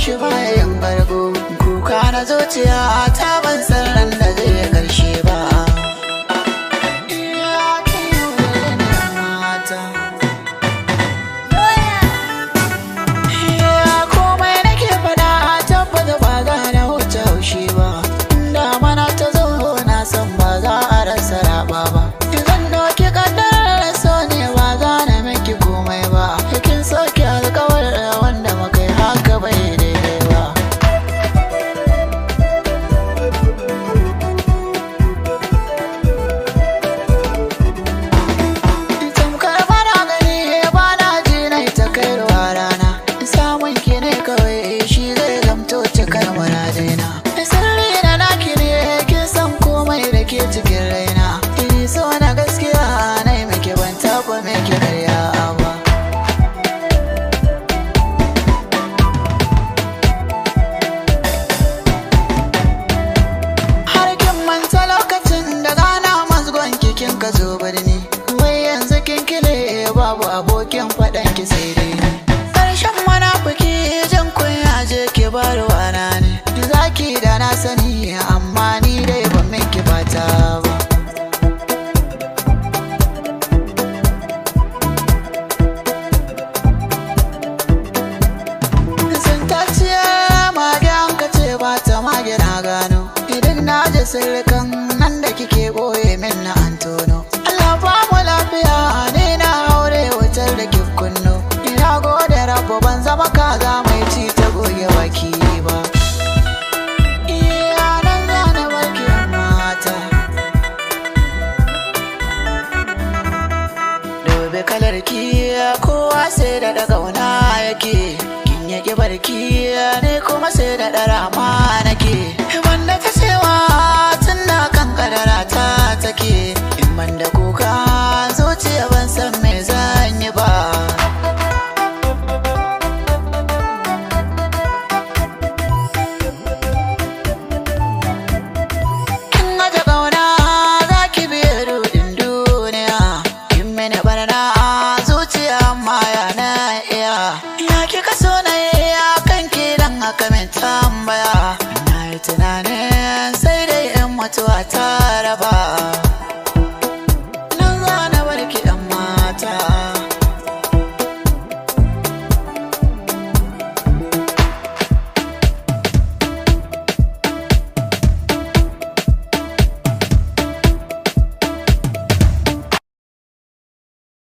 shi bayan bargo. Kuka na zuciya ta ban san ran da zai karshe ba. Komai nake fada tabbata ba za na wuce haushi ba. Da mana ta zo na san ba za a rasa raba ba. Zan doki kaddarar so ne ba za na miki komai ba. Kin soke alkawar wanda muka yi haka bai daidai ba. Tamkar bana gani bana ji na ta kai ruwa rana. Samun ki ne kawai shi zai zamto cikar muradina. Sirri na naki ne kin san komai da ke cikin raina. Ini so na gaskiya na yi miki ban taɓa miki karya ba. Har kin manta lokacin da gana mazgon kin ka zo birni. Wai yanzu kin kile babu abokin faɗan ki sai dai ni. Ƙarshen munafiki jin kunya je ki bar wana ne. Zaki da na sani amma ni dai ban miki fata ba. Sintaciyar mage an ka ce ba ta mage na gano. Idan na je sirrikan nan da kike ɓoye min na Antono. Allah ba mu lafiya ne na aure wutar da ki kunno. Ina gode rabu ban zama kaza mai ci ta goge baki ba. Iya nan zana barki mata. Dobe kalar ki kowa sai da ƙauna yake. Kin yake barki ne kuma sai da ɗarama nake. Wanda ta cewa tun na kan ƙadara ta take. In ban da kuka zuciya ban san me zan yi ba. Kin aje ƙauna za ki biye rudin duniya. Kin mini barna zuciya amma ya na iya. Ya kika so na iya kanki dan haka min tambaya. Na yi tunanin sai dai in mutuwa ta